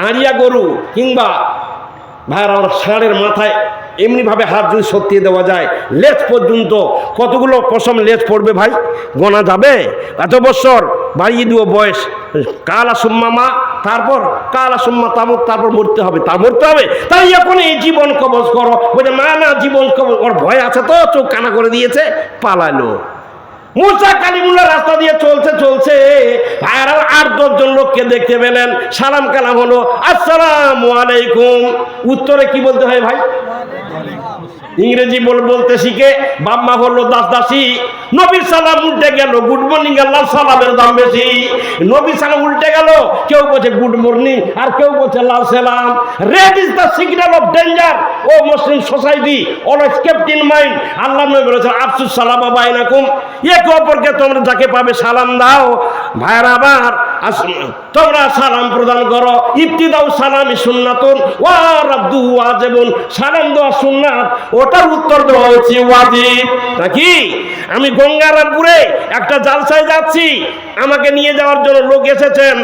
আড়িয়া গরু কিংবা ভাইয়ের আমার ষাঁড়ের মাথায় এমনি ভাবে হাত যদি সতিয়ে দেওয়া যায়, লেজ পর্যন্ত কতগুলো পশম লেজ পড়বে ভাই, গোনা যাবে? এত বছর বাড়িয়ে দিব বয়স। কালা সুম্মা তারপর কালা সুম্মা তামুত, তারপর মরতে হবে। তাই এখন এই জীবন কবজ করো। বলছে না, জীবন কবজ, ওর ভয় আছে তো, চোখ কানা করে দিয়েছে, পালালো। মূসা কালিমুল্লাহ রাস্তা দিয়ে চলছে ভাইরা 8-10 জন লোককে দেখতে পেলেন। সালাম কালাম হলো, আসসালামু আলাইকুম। উত্তরে কি বলতে হয় ভাই? ইংরেজি বলতে শিখে বাম্মা বললো দাসী। নবীর সালাম উল্টে গেল, গুড মর্নিং, আল্লাহ সালামের দাম বেশি। নবীর সালাম উল্টে গেল, কেউ বলছে গুড মর্নিং আর কেউ বলছে লাল সালাম। Red is the signal of danger O Muslim society, always kept in mind. আল্লাহ নবী বলেছেন আফসুস সালাম বাইনাকুম, একে অপরকে তোমরা যাকে পাবে সালাম দাও। ভাইরা আবার তোমরা সালাম প্রদান করো। ইবতিদাউ সালামি সুন্নাতুন ওয়া রাদ্দু ওয়াজিবুন, সালাম দেওয়া সুন্নাত, ওটার উত্তর দেওয়া হচ্ছে ওয়াজিব। নাকি আমি গঙ্গারামপুরে একটা জালসায় যাচ্ছি, আমাকে নিয়ে যাওয়ার জন্য লোক এসেছেন,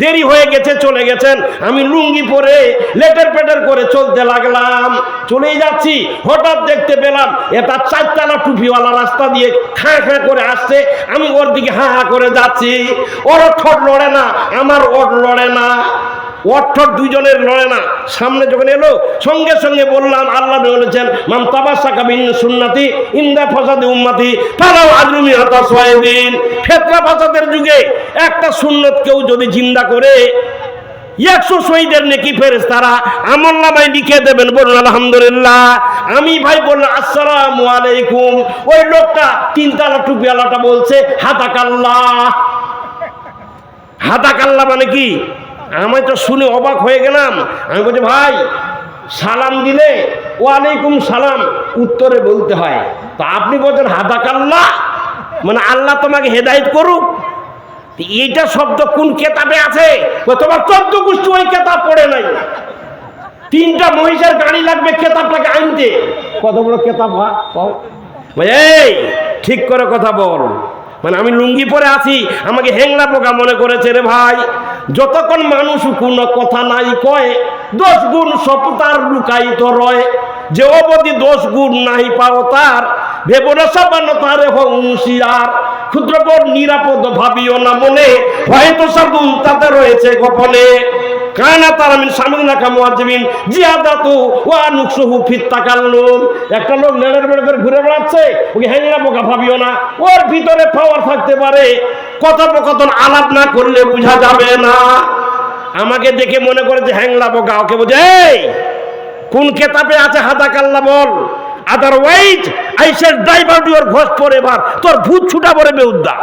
দেরি হয়ে গেছে, চলে গেছেন। আমি লুঙ্গি পরে লেটের পেটের করে চলতে লাগলাম, চলেই যাচ্ছি। হঠাৎ দেখতে পেলাম এটা 4তলা টুপিওয়ালা রাস্তা দিয়ে খাঁ করে আসছে। আমি ওর দিকে হাঁ করে যাচ্ছি। ওর ঠোঁট লড়ে না, আমার ওট লড়ে না। অর্থর দুইজনের লড়ে না। সামনে যখন এলো সঙ্গে সঙ্গে বললাম, আল্লাহ বলেছেন মান তাবাসসাকা বিন সুন্নতি ইনদা ফাসাদি উম্মতি ফালাউ আজরুমি হাতা সাইদিন। ফিতনা ফাসাদের যুগে একটা সুন্নত কেউ যদি জিন্দা করে 100 শহীদের নেকি ফেরেশতারা আমলনামায় লিখে দেবেন। বলুন আলহামদুলিল্লাহ। আমি ভাই বললাম আসসালামু আলাইকুম। ওই লোকটা তিনতলা টুপিওয়ালাটা বলছে হাদাকাল্লাহ। হাদাকাল্লাহ মানে কি? আমি তো শুনে অবাক হয়ে গেলাম। আমি বলছি ভাই সালাম দিলে ওয়ালাইকুম সালাম উত্তরে বলতে হয়, তো আপনি বলছেন হাদাকাল্লাহ, মানে আল্লাহ তোমাকে হেদায়েত করুক। এইটা শব্দ কোন কেতাবে আছে? তোমার 14 গোষ্ঠী ওই কেতাব পড়ে নাই। 3টা মহিষের গাড়ি লাগবে কেতাবটাকে আনতে। কত বড় কেতাব এই ঠিক করে কথা বল। মানে আমি লুঙ্গি পরে আছি, আমাকে হেংলা পোকা মনে করেছে রে ভাই। যতক্ষণ মানুষ কোনো কথা নাই কয় 10 গুণ সপতার লুকাইত রয়, যে অবধি 10 গুণ নাই পাও তার ভেবনা সাবান তারে হুঁশিয়ার। ক্ষুদ্রপর নিরাপদ ভাবিও না মনে, হয়তো সাবুন তাতে রয়েছে গোপনে। কানা তারা মিন সামিনা কামুয়াজিবিন জিয়াদাতু ওয়া নুকসুহু ফিত তাকাল্লুম। একটা লোক লেড়ের বেড়ে করে ঘুরে বেড়াচ্ছে, ওকে হ্যাংলা বোকা ভাবিও না, ওর ভিতরে পাওয়ার থাকতে পারে, কথোপকথন আলাপ না করলে বোঝা যাবে না। আমাকে দেখে মনে করে যে হ্যাংলা বোকা, ওকে বোঝে এই কোন কেতাবে আছে হাদাকাল্লাহ বল, otherwise I shall drive out your ঘোষ পরে এবার তোর ভূত ছুটা পরে বেউদ্দা।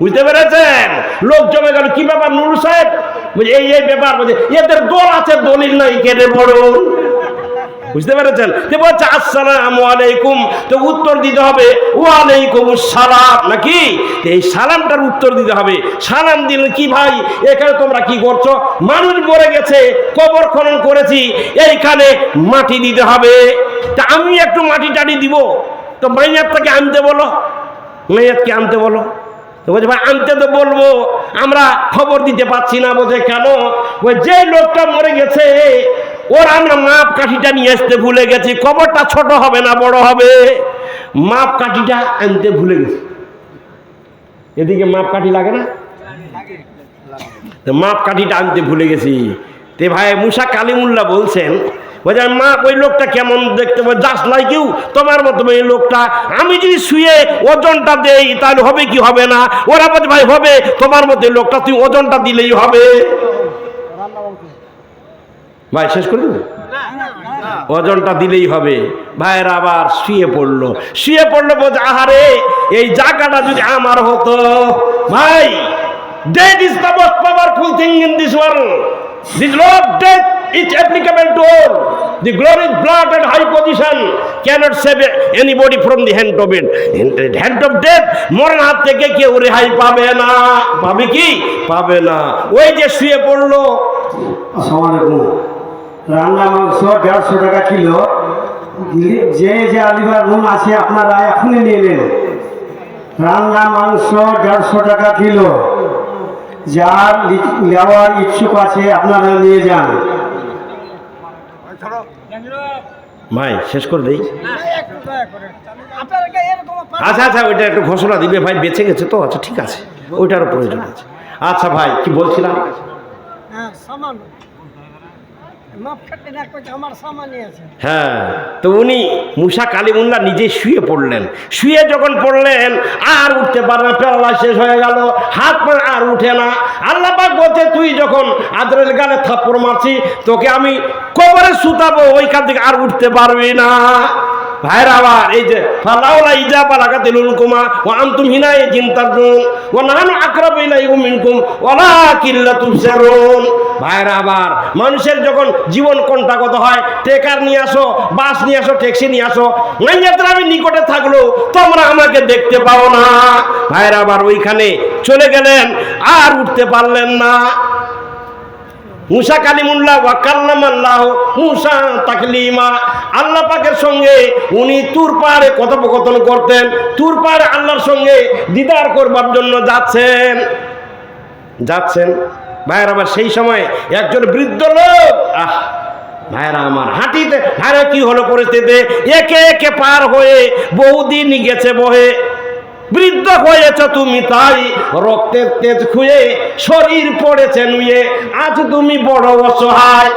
বুঝতে পেরেছেন? লোক জমে গেল, কি ব্যাপার নুরু সাহেব? বুঝে এই এই ব্যাপার, বুঝে এদের দল আছে, দলিল নাই কেটে পড়ুন। বুঝতে পেরেছেন? তো বলছে আসসালামু আলাইকুম, তো উত্তর দিতে হবে ওয়ালাইকুম সালাম নাকি? এই সালামটার উত্তর দিতে হবে। সালাম দিলে কি ভাই এখানে তোমরা কি করছো? মানুষ মরে গেছে, কবর খনন করেছি, এইখানে মাটি দিতে হবে। তা আমি একটু মাটি টাটি দিব, তো মাইয়াতটাকে আনতে বলো, মাইয়াতকে আনতে বলো। তো বলছে ভাই আনতে তো বলবো, আমরা খবর দিতে পারছি না। বলছে কেন? ওই যে লোকটা মরে গেছে ওর আমরা মাপ কাঠিটা নিয়ে আসতে ভুলে গেছি। কবরটা ছোট হবে না বড় হবে, মাপ কাঠিটা আনতে ভুলে গেছি। এদিকে মাপ কাঠি লাগে না? মাপ কাঠিটা আনতে ভুলে গেছি। তে ভাই মুসা কালিমুল্লাহ বলছেন, বলছে মা ওই লোকটা কেমন দেখতে, জাস্ট লাইক ইউ, তোমার মতো এই লোকটা। আমি যদি শুয়ে ওজনটা দেই তাহলে হবে কি হবে না? ওরা বলছে ভাই হবে, তোমার মতো এই লোকটা, তুই ওজনটা দিলেই হবে। ভাই শেষ করে দেবো, ওজনটা দিলেই হবে। ভাইয়ের আবার শুয়ে পড়লো, শুয়ে পড়লো। বলছে আহারে এই জায়গাটা যদি আমার হতো। ভাই death is the most powerful thing in this world. This law of death is applicable to all. The glorious blood and high position cannot save anybody from the hand of it. In the hand of death, মরণ হাত থেকে কেউ রেহাই পাবে না। পাবে কি? পাবে না। ওই যে শুয়ে পড়লো। আসসালামু আলাইকুম। রান্না মাংস 150 টাকা কিলো। যে যে আলিবার নুন আছে আপনারা এখনই নিয়ে নেন। রান্না মাংস 150 টাকা কিলো। যার নেওয়ার ইচ্ছুক আছে আপনারা নিয়ে যান। ভাই শেষ করে দেই। আচ্ছা আচ্ছা, ওইটা একটু ঘোষণা দিবে ভাই, বেঁচে গেছে তো। আচ্ছা ঠিক আছে, ওইটারও প্রয়োজন আছে। আচ্ছা ভাই কি বলছিলাম? হ্যাঁ, তো উনি মুসা কালিমুল্লাহ নিজে শুয়ে পড়লেন। শুয়ে যখন পড়লেন আর উঠতে পারে না, প্যারালাইসিস হয়ে গেল, হাত পা আর উঠে না। আল্লাহ পাক বলছে তুই যখন আদরের গালে থাপ্পড় মারছি, তোকে আমি কবরে সুতাবো, ওইখান থেকে আর উঠতে পারবি না। ভাইরা আবার এই যে ফালাউলা ইজাবা লাগাতিলুকুমা ওয়া আনতুম হিনায়ে জিনতারজুন ওয়া নাহানু আকরাবু ইলাইকুম মিনকুম ওয়ালাকিন লা তুবসিরুন। ভাইরা আবার মানুষের যখন জীবন কণ্টাগত হয়, টেকার নিয়ে আসো, বাস নিয়ে আসো, ট্যাক্সি নিয়ে আসো, মাইয়াতরা আমি নিকটে থাকলো তোমরা আমাকে দেখতে পাও না। ভাইরা আবার ওইখানে চলে গেলেন, আর উঠতে পারলেন না। মুসা কালিমুল্লাহ ওয়া কাল্লামাল্লাহ মুসা তাকলিমা। আল্লাহ পাকের সঙ্গে উনি তুর পাহাড়ে কথোপকথন করতেন। তুর পাহাড়ে আল্লাহর সঙ্গে দিদার করবার জন্য যাচ্ছেন। ভাইয়ের আমার সেই সময় একজন বৃদ্ধ লোক, ভাইয়েরা আমার হাঁটিতে, ভাইরা কি হলো পরিস্থিতি, একে একে পার হয়ে বহুদিন গেছে বহে। বৃদ্ধ হয়েছ তুমি তাই রক্তের তেজ খুঁয়ে শরীর পড়েছে নুয়ে, আজ তুমি বড় অসহায়।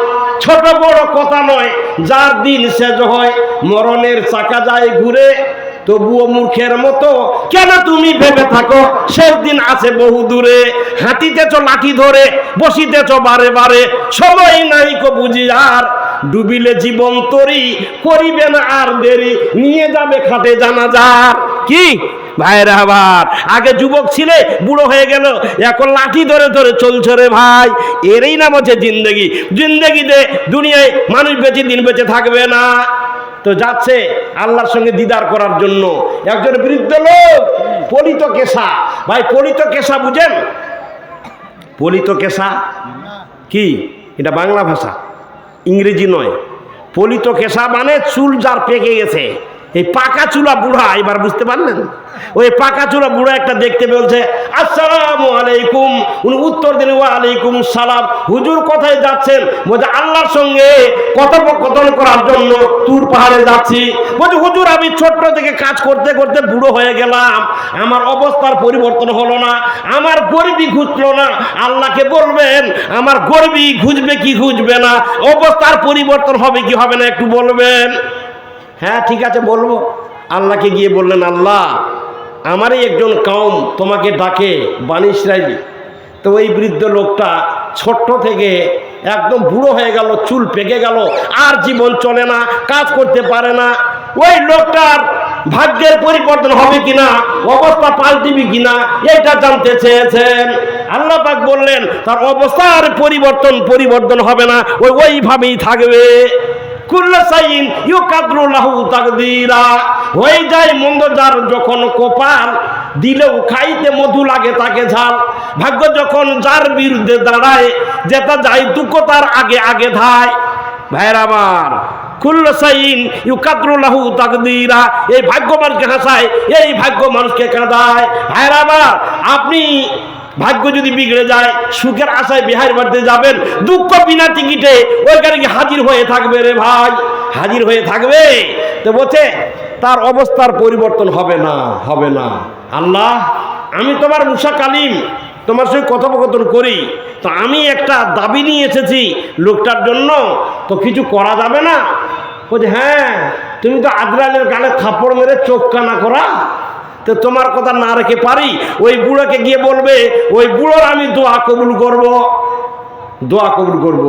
ছোট বড় কথা নয়, যার দিন শেষ হয় মরণের চাকা যায় ঘুরে, তবুও মূর্খের মতো কেন তুমি ভেবে থাকো শেষ দিন আছে বহু দূরে। হাঁটিতেছ লাঠি ধরে, বসিতেছ বারে বারে, সময় নাই কো বুঝি আর, ডুবিলে জীবন তরি করিবে না আর দেরি, নিয়ে যাবে খাটে জানাজার। কি ভাইরা, আবার আগে যুবক ছিলে, বুড়ো হয়ে গেল, এখন লাঠি ধরে ধরে চলছে রে ভাই। এরই নাম হচ্ছে জিন্দেগি। জিন্দেগিতে দুনিয়ায় মানুষ বেঁচে দিন বেঁচে থাকবে না, তো যাচ্ছে আল্লাহর সঙ্গে দিদার করার জন্য। একজন বৃদ্ধ লোক, পলিত কেশা। ভাই পলিত কেশা বুঝেন? পলিত কেশা কি? এটা বাংলা ভাষা, ইংরেজি নয়। পলিত কেশা মানে চুল যার পেকে গেছে, এই পাকা চুলা বুড়া। এবার বুঝতে পারলেন? ওই পাকা চুলা বুড়া একটা দেখতে বলছে, আসসালামু আলাইকুম। উনি উত্তর দিলেন, ওয়া আলাইকুম সালাম। হুজুর কোথায় যাচ্ছেন? বলছে আল্লাহর সঙ্গে কথোপকথন করার জন্য তুর পাহাড়ে যাচ্ছি। বলছে হুজুর আমি ছোট্ট থেকে কাজ করতে করতে বুড়ো হয়ে গেলাম, আমার অবস্থার পরিবর্তন হলো না, আমার গরিবই ঘুচলো না। আল্লাহকে বলবেন আমার গরিবই ঘুচবে কি ঘুচবে না, অবস্থার পরিবর্তন হবে কি হবে না একটু বলবেন। হ্যাঁ ঠিক আছে বলবো। আল্লাহকে গিয়ে বললেন, আল্লাহ আমারই একজন কওম তোমাকে ডাকে, বানি ইসরাইলি। তো ওই বৃদ্ধ লোকটা ছোট্ট থেকে একদম বুড়ো হয়ে গেল, চুল পেকে গেল, আর জীবন চলে না, কাজ করতে পারে না। ওই লোকটার ভাগ্যের পরিবর্তন হবে কিনা, অবস্থা পাল্টিবি কিনা, এটা জানতে চেয়েছেন। আল্লাহ পাক বললেন তার অবস্থার পরিবর্তন হবে না, ওইভাবেই থাকবে। হয়ে যায় মন্দ যার যখন কপাল, দিলেও খাইতে মধু লাগে তাকে ঝাল। ভাগ্য যখন যার বিরুদ্ধে দাঁড়ায়, যেটা যায় দুঃখ তার আগে আগে ধায়। ভাইয়ের আমার, কুল্লু সাইন ইউকাদরুল্লাহু তাকদীরা, এই ভাগ্য মানুষকে হাসায়, এই ভাগ্য মানুষকে কাঁদায়। ভাইয়ের আমার, আপনি ভাগ্য যদি বিগড়ে যায়, সুখের আশায় বিহার বাড়িতে যাবেন, দুঃখ বিনা টিকিটে ওইখানে কি হাজির হয়ে থাকবে রে ভাই, হাজির হয়ে থাকবে। তো বলছে তার অবস্থার পরিবর্তন হবে না, হবে না। আল্লাহ আমি তোমার মুসা কালিম, তোমার সঙ্গে কথোপকথন করি, তো আমি একটা দাবি নিয়ে এসেছি লোকটার জন্য, তো কিছু করা যাবে না? বলছে হ্যাঁ, তুমি তো আজরাইলের গালে থাপ্পড় মেরে চোখ কানা করা, তো তোমার কথা না রেখে পারি? ওই বুড়োকে গিয়ে বলবে, ওই বুড়োর আমি দোয়া কবুল করব, দোয়া কবুল করব।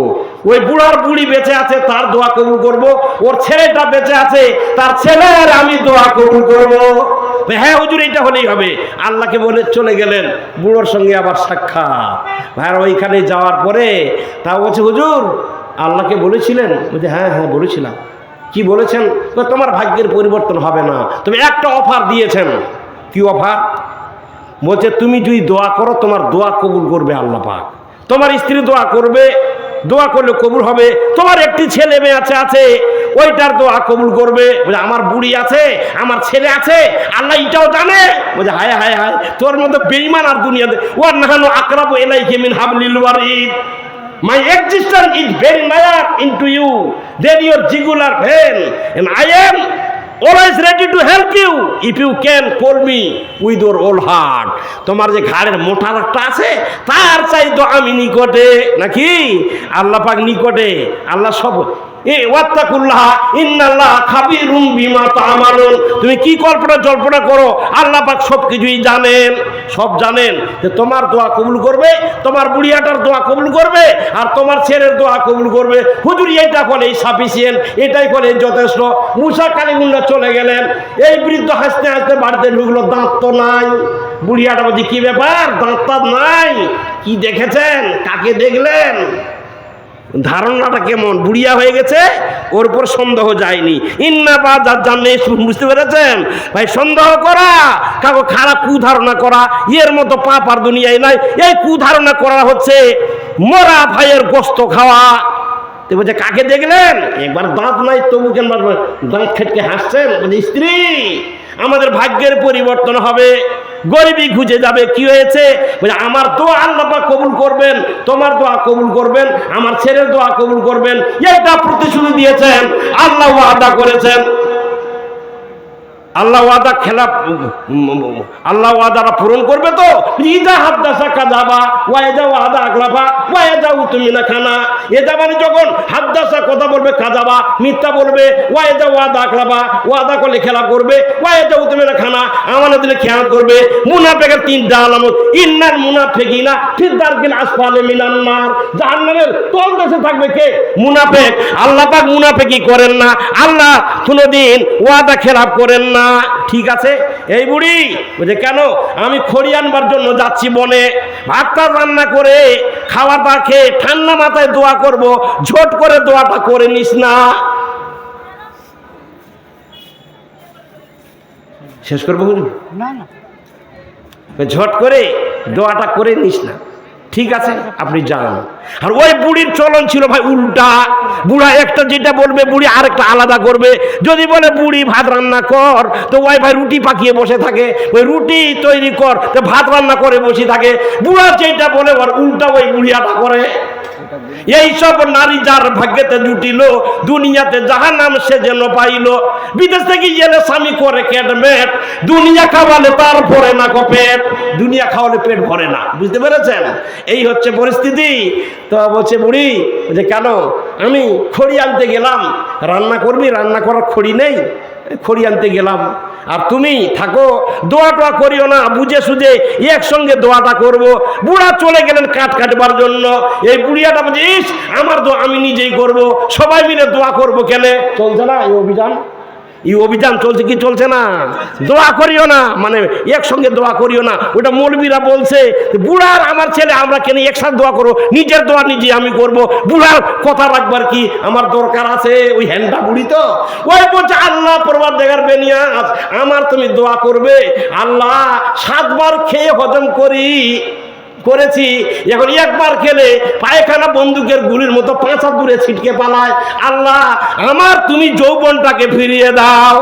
ওই বুড়ার বুড়ি বেঁচে আছে, তার দোয়া কবুল করব। ওর ছেলেটা বেঁচে আছে, তার ছেলের আমি দোয়া কবুল করব। হ্যাঁ হুজুর এটা হলেই হবে। আল্লাহকে বলে চলে গেলেন, বুড়োর সঙ্গে আবার সাক্ষাৎ। ভাইয়ার ওইখানে যাওয়ার পরে তা বলছে হুজুর আল্লাহকে বলেছিলেন? বলছে হ্যাঁ হ্যাঁ বলেছিলাম। কি বলেছেন? তোমার ভাগ্যের পরিবর্তন হবে না, তুমি একটা অফার দিয়েছেন। কি অফার? বলছে তুমি যদি দোয়া করো তোমার দোয়া কবুল করবে আল্লাহ পাক, তোমার স্ত্রী দোয়া করবে, দোয়া করলে কবুল হবে। তোমার একটি ছেলে মেয়ে আছে, ওইটার দোয়া কবুল করবে। বলে আমার বুড়ি আছে, আমার ছেলে আছে, আল্লাহ এটাও জানে। বলছে হায় হায় হায়, তোর মতো বেঈমান আর দুনিয়াতে। ওয়া নাহানু আকরাবু ইলাইহি মিন হাবলিল Warid. My existence is very near into you than your jugular vein, and I am always ready to help you if you can call me with your whole heart. তোমার যে ঘাড়ের মোটা একটা আছে, তার চাইতো আমি নিকটে, নাকি আল্লাহ পাক নিকটে। আল্লাহ সব ওয়াত্তাকুল্লাহ ইন্নাল্লাহ খাবিরুম বিমা তা'মালুন। তুমি কি জল্পনা করো, আল্লাহ পাক সব কিছুই জানেন, সব জানেন। যে তোমার দোয়া কবুল করবে, তোমার বুড়িয়াটার দোয়া কবুল করবে, আর তোমার ছেলের দোয়া কবুল করবে। হুজুর এইটা বলে সাফিসিয়েন্ট, এটাই বলে যথেষ্ট। মুসা কালিমুল্লাহ চলে গেলেন। এই বৃদ্ধ হাসতে হাসতে বাড়িতে ঢুকলো, দাঁত তো নাই। বুড়িয়াটা বলছে কি ব্যাপার, দাঁত নাই? কি দেখেছেন, কাকে দেখলেন? ধারণাটা কেমন, বুড়িয়া হয়ে গেছে, ওর উপর সন্দেহ যায়নি। ইন্না বা জানলে বুঝতে পেরেছেন ভাই, সন্দেহ করা, কাউকে খারাপ কুধারণা করা, এর মতো পাপ আর দুনিয়ায় নাই। এই কুধারণা করা হচ্ছে মরা ভাইয়ের গোস্ত খাওয়া। তো বলছে কাকে দেখলেন? একবার দাঁত নাই তবু কেন দাঁত খেটকে হাসছেন। বলছে স্ত্রী, আমাদের ভাগ্যের পরিবর্তন হবে, গরিবই খুঁজে যাবে। কি হয়েছে? বলে আমার দোয়া আল্লাহ পাক কবুল করবেন, তোমার দোয়া কবুল করবেন, আমার ছেলের দোয়া কবুল করবেন। এটা প্রতিশ্রুতি দিয়েছেন, আল্লাহ ওয়াদা করেছেন। আল্লাহ ওয়াদা খেলাফ, আল্লাহ ওয়াদাটা পূরণ করবে তো। ইদা হাদ্দাসা কাযাবা ওয়া ইদা ওয়াদা আগলাফা ওয়া ইদা উতমিনা খানা। এদা মানে যখন হাদ্দাসা কথা বলবে, কাযাবা মিথ্যা বলবে, ওয়া ইদা ওয়াদা আগলাফা ওয়াদা করলে খেলাফ করবে, ওয়া ইদা উতমিনা খানা আমানত দিলে খেয়ানত করবে। মুনাফিকের তিনটা আলামত, ইন্নাল মুনাফিকিনা ফি দারকিল আসফালি মিনান নার, জাহান্নামের তলদেশে থাকবে কে? মুনাফিক। আল্লাহ পাক মুনাফিকি করেন না, আল্লাহ কোনোদিন ওয়াদা খেলাফ করেন না। ঠিক আছে। এই বুড়ি বলছে কেন? আমি খড়ি আনবার জন্য যাচ্ছি বনে, ভাতটা রান্না করে খাওয়াটা খেয়ে ঠান্ডা মাথায় দোয়া করব, ঝট করে দোয়াটা করে নিস না। শেষ করবো না না, ঝট করে দোয়াটা করে নিস না। ঠিক আছে, আপনি যান। আর ওই বুড়ির চলন ছিল ভাই উল্টা। বুড়া একটা যেটা বলবে বুড়ি আরেকটা আলাদা করবে। যদি বলে বুড়ি ভাত রান্না কর, তো ওই ভাই রুটি পাকিয়ে বসে থাকে। ওই রুটি তৈরি কর, তো ভাত রান্না করে বসে থাকে। বুড়া যেটা বলে ওর উল্টা ওই বুড়িয়াটা করে। এই সব নারী যার ভাগ্যেতে জুটিল, দুনিয়াতে জাহান্নাম সে যেন পাইল। বিদেশ থেকে গেলে স্বামী করে ক্যাটমেট, দুনিয়া খাওয়ালে তার ভরে না পেট। দুনিয়া খাওয়ালে পেট ভরে না, বুঝতে পেরেছেন? এই হচ্ছে পরিস্থিতি। তো বলছে বুড়ি যে কেন? আমি খড়ি আনতে গেলাম। রান্না করবি? রান্না করার খড়ি নেই, খড়ি আনতে গেলাম। আর তুমি থাকো, দোয়া টোয়া করিও না, বুঝে সুঝে একসঙ্গে দোয়াটা করব। বুড়া চলে গেলেন কাঠ কাটবার জন্য। এই বুড়িয়াটা বলছে ইস আমার দোয়া আমি নিজেই করব, সবাই মিলে দোয়া করব। কেন চলছে না এই অভিযান? এই অভিযান চলছে কি চলছে না? দোয়া করিও না মানে একসঙ্গে দোয়া করিও না। ওটা মৌলবীরা বলছে বুড়ার আমার ছেলে আমরা কেন একসাথে দোয়া করবো, নিজের দোয়া নিজে আমি করব। বুড়ার কথা রাখবার কি আমার দরকার আছে? ওই হ্যান্ডা বুড়ি তো ওই বলছে আল্লাহ পরওয়ারদিগার বেনিয়াজ আমার তুমি দোয়া করবে। আল্লাহ 7 বার খেয়ে হজম করেছি, এখন একবার খেলে পায়খানা বন্দুকের গুলির মতো 5 হাত দূরে ছিটকে পালায়। আল্লাহ আমার তুমি যৌবনটাকে ফিরিয়ে দাও,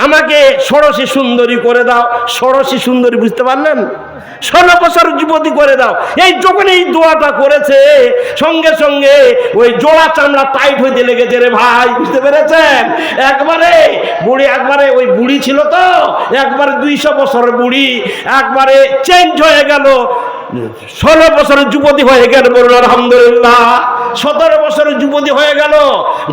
আমাকে ষোড়শী সুন্দরী করে দাও। ষোড়শী সুন্দরী বুঝতে পারলেন? 16 বছর যুবতী করে দাও। এই যখন এই দোয়াটা করেছে সঙ্গে সঙ্গে ওই জোড়া চামড়া টাইট হইতে লেগেছে রে ভাই, বুঝতে পেরেছেন? একবারে বুড়ি, একবারে ওই বুড়ি ছিল তো একবারে 200 বছরের বুড়ি একবারে চেঞ্জ হয়ে গেল। 16 বছরের যুবতী হয়ে গেল, বলুন আলহামদুলিল্লাহ। 17 বছরের যুবতী হয়ে গেল।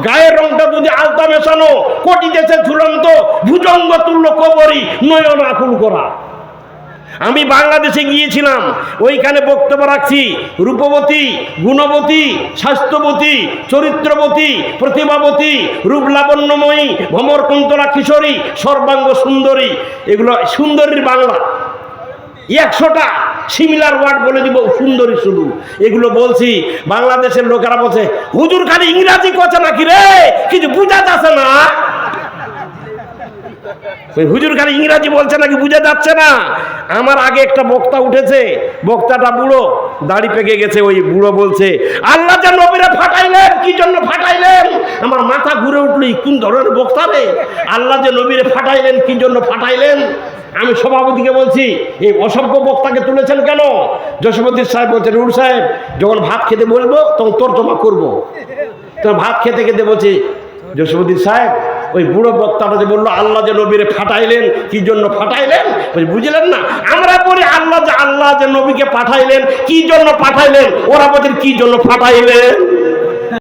গায়ের রংটা যদি আলতা মেশানো, কোটি দেশে ঝুলন্ত, ভুজঙ্গ তুল্য কবরী, নয়ন আকুল করা। আমি বাংলাদেশে গিয়েছিলাম, ওইখানে বক্তব্য রাখছি। রূপবতী, গুণবতী, স্বাস্থ্যবতী, চরিত্রবতী, প্রতিভাবতী, রূপ লাবণ্যময়ী, ভ্রমর কুন্তলা কিশোরী, সর্বাঙ্গ সুন্দরী, এগুলো সুন্দরীর বাংলা। 100টা সিমিলার ওয়ার্ড বলে দিব সুন্দরী শুধু। এগুলো বলছি, বাংলাদেশের লোকেরা বলছে হুজুর খালি ইংরাজি কথা নাকি রে, কিছু বুঝা যাচ্ছে না। ওই হুজুর খালি ইংরাজি বলছে নাকি বুঝা যাচ্ছে না। আমার আগে একটা বক্তা উঠেছে, বক্তাটা বুড়ো, দাড়ি পেকে গেছে। ওই বুড়ো বলছে আল্লাহ যে নবীরে ফাটাইলেন, কি জন্য ফাটাইলেন? আমার মাথা ঘুরে উঠলো, কোন ধরনের বক্তা রে? আল্লাহ যে নবীরে ফাটাইলেন, কি জন্য ফাটাইলেন? আমি সভাপতিকে বলছি এই অসভ্য বক্তাকে তুলেছেন কেন? জসীমউদ্দিন সাহেব বলছেন রুল সাহেব যখন ভাত খেতে বলবো তখন তর্জমা করবো। তো ভাত খেতে খেতে বলছি জসীমউদ্দিন সাহেব ওই বুড়ো বক্তাটা যে বললো আল্লাহ যে নবীরে ফাটাইলেন, কি জন্য ফাটাইলেন? বুঝলেন না? আমরা বলি আল্লাহ যে নবীকে পাঠাইলেন, কি জন্য পাঠাইলেন? ওরা বলছেন কি জন্য ফাটাইলেন।